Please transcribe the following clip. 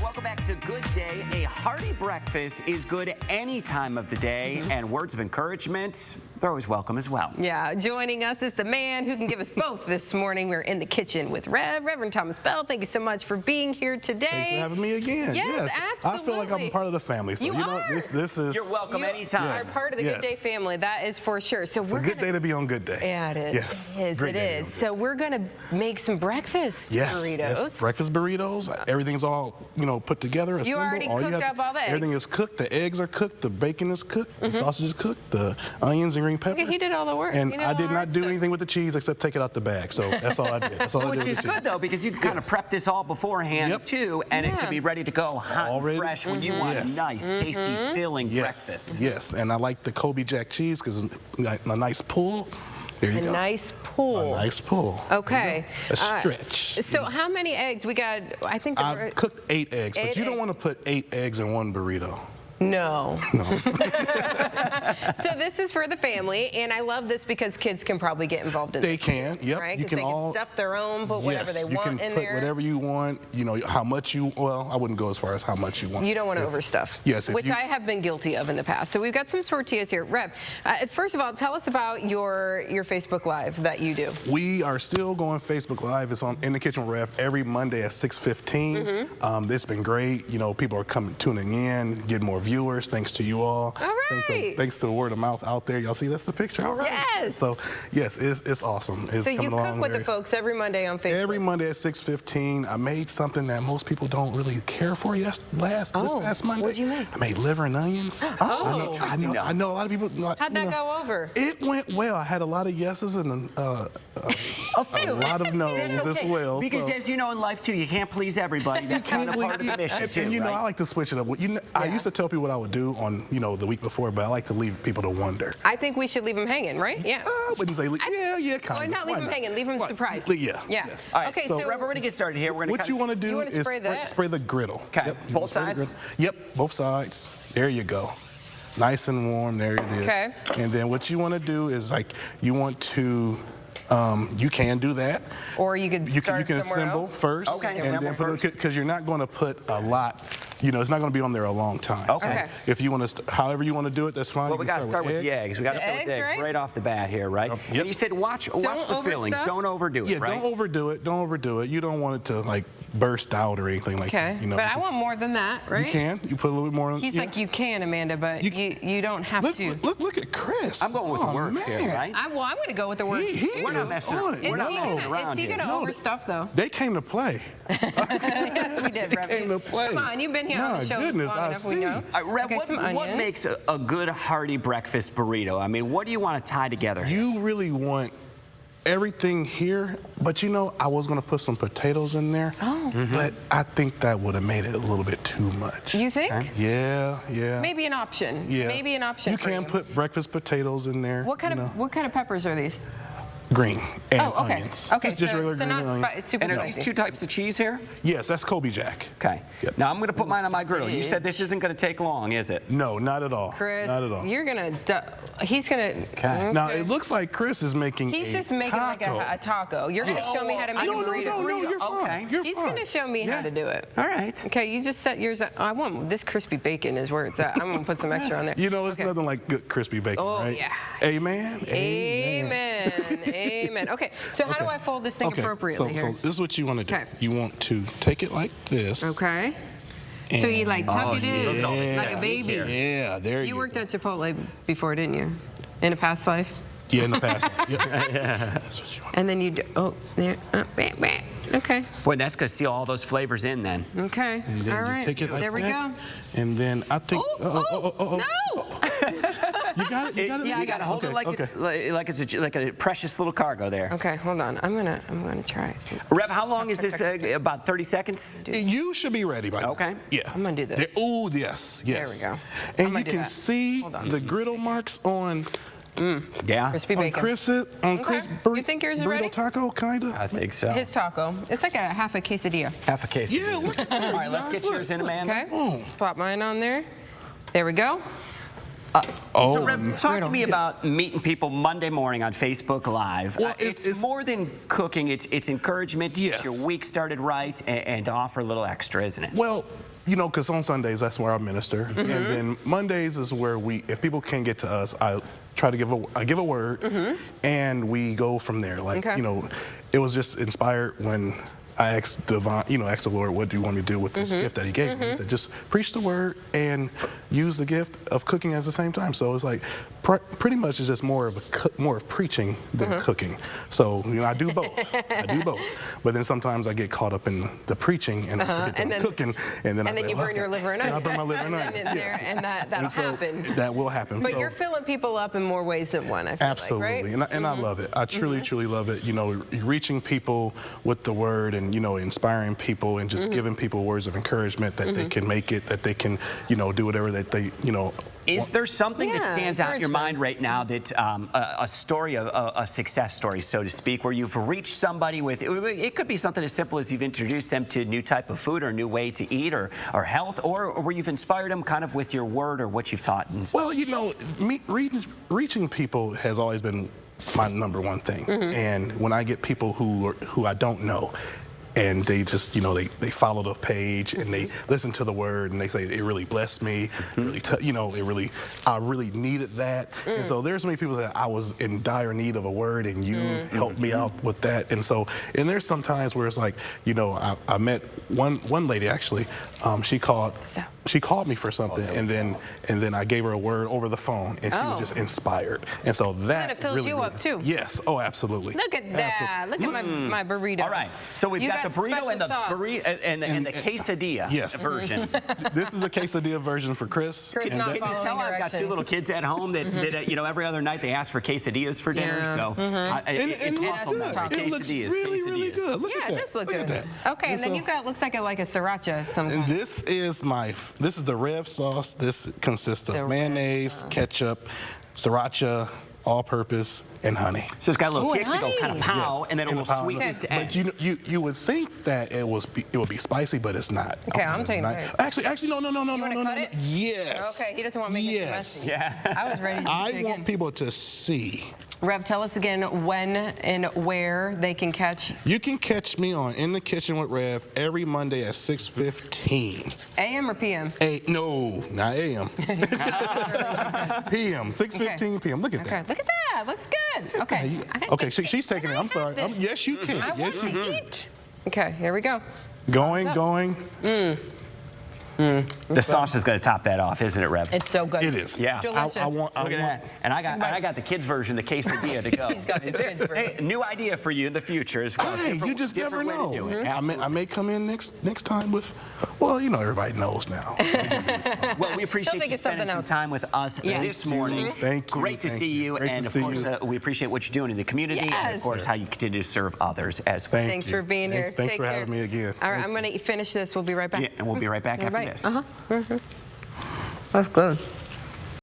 Welcome back to Good Day. A hearty breakfast is good any time of the day, and words of encouragement, they're always welcome as well. Yeah, joining us is the man who can give us both this morning. We're in the kitchen with Reverend Thomas Bell. Thank you so much for being here today. Thanks for having me again. Yes, absolutely. I feel like I'm part of the family. So, you know, are. this is... You're welcome anytime. You are part of the Good Day family, that is for sure. So it's a good day to be on Good Day. Yeah, it is. Yes. It is. So we're going to make some breakfast burritos. Yes, breakfast burritos. Everything's all, put together, assembled. You already cooked up all the eggs. Everything is cooked. The eggs are cooked. The bacon is cooked. The sausage is cooked. The onions and green peppers. Okay, he did all the work. And I did not do anything with the cheese except take it out the bag. So that's all I did. That's all I did. Which is good, though, because you can kind of prep this all beforehand, too, and it can be ready to go hot and fresh when you want a nice, tasty, filling breakfast. Yes, and I like the Kobe Jack cheese because it's a nice pull. There you go. A nice pull. A nice pull. Okay. A stretch. So how many eggs? We got, I think... I cooked 8 eggs, but you don't want to put 8 eggs in one burrito. No. So this is for the family, and I love this because kids can probably get involved in this. They can, yep. Right? Because they can stuff their own, put whatever they want in there. You can put whatever you want, how much you, well, I wouldn't go as far as how much you want. You don't want to overstuff. Yes. Which I have been guilty of in the past. So we've got some tortillas here. Rev, first of all, tell us about your Facebook Live that you do. We are still going Facebook Live. It's on In the Kitchen with Rev every Monday at 6:15. It's been great. People are tuning in, getting more viewers, thanks to you all. All right. Thanks to the word of mouth out there. Y'all see that's the picture? All right. Yes. So, yes, it's awesome. It's so you cook with the folks every Monday on Facebook? Every Monday at 6:15. I made something that most people don't really care for this past Monday. What'd you make? I made liver and onions. I know a lot of people. How'd that go over? It went well. I had a lot of yeses and a lot of no's as well. Because as you know in life, too, you can't please everybody. That's kind of part of the mission, too, and I like to switch it up. I used to tell people what I would do on, the week before, but I like to leave people to wonder. I think we should leave them hanging, right? Yeah. I wouldn't say kind of. Not leave them hanging, leave them surprised. Yeah. Yes. All right, okay, so we're going to get started here. What you want to do is spray the griddle. Okay, both sides? Yep, both sides. There you go. Nice and warm, there it is. Okay. And then what you want to do is you want to, you can do that. Or you could start you can somewhere assemble else. first. Okay, and then because you're not going to put a lot. It's not going to be on there a long time. Okay. If you want to, however you want to do it, that's fine. Well, we got to start with the eggs. We got to start with the eggs right off the bat here, right? Yep. And you said watch the fillings. Don't overdo it, right? Yeah, don't overdo it. Don't overdo it. You don't want it to burst out or anything like that. Okay. But I want more than that, right? You can. You put a little bit more. He's like, you can, Amanda, but you don't have to. Look at Chris. I'm going with the works here, right? I'm going to go with the works. We're not messing around. We're not messing around here. Is he going to overstuff, though? They came to play. Yes, we did, Rev. They came to play. Come on, you've been here on the show long enough, we know. Rev, what makes a good hearty breakfast burrito? I mean, what do you want to tie together here? You really want everything here, but I was going to put some potatoes in there, but I think that would have made it a little bit too much. You think? Okay. Yeah. Maybe an option. Yeah. Maybe an option. You can put breakfast potatoes in there. What kind of peppers are these? Green and onions. Okay, just regular so green not super And are spicy. these 2 types of cheese here? Yes, that's Kobe Jack. Okay. Yep. Now I'm going to put mine on my griddle. You said this isn't going to take long, is it? No, not at all. Chris, not at all. you're going to... He's going to... Okay. Now, it looks like Chris is making He's just making like a taco. You're going to show me how to make a burrito. No, you're fine. Okay. He's going to show me how to do it. All right. Okay, you just set yours up. I want this crispy bacon is where it's at. I'm going to put some extra on there. It's nothing like good crispy bacon, right? Yeah. Amen? Amen. Amen. Okay, so how do I fold this thing appropriately here? So this is what you want to do. You want to take it like this. Okay. So you tuck it in like a baby. Yeah, there you go. You worked at Chipotle before, didn't you? In a past life? Yeah, in the past life. Yep. That's what you want. And then you do, there. Okay. Boy, that's going to seal all those flavors in then. Okay. And then all right. you take it like there we go. And then I think... No! You got it? You got to hold it like it's like a precious little cargo there. Okay, hold on. I'm gonna try it. Rev, how long is this? About 30 seconds? You should be ready by now. Okay. Yeah. I'm gonna do this. Oh, yes. There we go. And you can see the griddle marks on... Yeah. Crispy bacon. On Chris You think yours is burrito ready? taco, kind of? I think so. His taco. It's like half a quesadilla. Half a case. Yeah, look at that. All right, let's get yours in, Amanda. Okay. Pop mine on there. There we go. So, Rev, talk to me about meeting people Monday morning on Facebook Live. Well, it's more than cooking. It's encouragement to get your week started right and to offer a little extra, isn't it? Well, you know, because on Sundays, that's where I minister. And then Mondays is where if people can't get to us, I try to give a word, and we go from there. Like, you know, it was just inspired when I asked the Lord, what do you want me to do with this gift that he gave me? He said, just preach the word and use the gift of cooking at the same time. So it's like, pretty much it's just more of preaching than cooking. So, you know, I do both. I do both. But then sometimes I get caught up in the preaching and I forget the cooking. And then you burn your liver and onions. I burn my liver and onions. And that'll happen. That will happen. But you're filling people up in more ways than one, I feel absolutely. like, right? And I love it. I truly, truly love it. You know, reaching people with the word and, you know, inspiring people and just giving people words of encouragement that they can make it, that they can, you know, do whatever that they, you know. Is there something that stands out in your mind right now that a story, a success story, so to speak, where you've reached somebody with, it could be something as simple as you've introduced them to a new type of food or a new way to eat or health, or where you've inspired them kind of with your word or what you've taught? Well, you know, reaching people has always been my #1 thing. And when I get people who I don't know, and they just, you know, they follow the page and they listen to the word and they say it really blessed me, really, you know, I really needed that. And so there's many people that I was in dire need of a word and you helped me out with that. And so, and there's some times where it's like, you know, I met one lady actually, she called me for something and then I gave her a word over the phone and she was just inspired. And so that it fills really, you up too. Yes, oh, absolutely. Look at that. Absolutely. Look at my burrito. All right, so we've got the burrito and the quesadilla version. This is the quesadilla version for Chris. Chris Can you tell I've got 2 little kids at home that you know, every other night they ask for quesadillas for dinner. So it's muscle memory. It looks Quesadillas, really, really good. Look at that. Yeah, it does look Look good. at that. Okay, and then you've got, looks like a sriracha sometimes. And this is the Rev sauce. This consists of mayonnaise, ketchup, sriracha, all-purpose, and honey. So it's got a little kick to go kind of pow, and then a little sweetness to end. But you would think that it would be spicy, but it's not. Okay, I'm taking it. Actually, no. You want to cut it? Yes. Okay, he doesn't want to make it messy. Yeah. I was ready to I want people to see. Rev, tell us again when and where they can catch. You can catch me on In the Kitchen with Rev every Monday at 6:15. AM or PM? No, not AM. PM, 6:15 PM. Look at that. Okay, look at that. Looks good. Okay. Okay, she's taking it. I'm sorry. Yes, you can. I want to eat. Okay, here we go. Going. The sauce is going to top that off, isn't it, Rev? It's so good. It is. Yeah. Delicious. Look at that. And I got the kids version, the quesadilla to go. He's got the kids version. Hey, new idea for you in the future as well. Hey, you just never know. I may come in next time with, well, you know, everybody knows now. Well, we appreciate you spending some time with us this morning. Thank you. Great to see you. And, of course, we appreciate what you're doing in the community and, of course, how you continue to serve others as well. Thanks for being here. Thanks for having me again. All right, I'm going to finish this. We'll be right back. Yeah, and we'll be right back after this. That's good.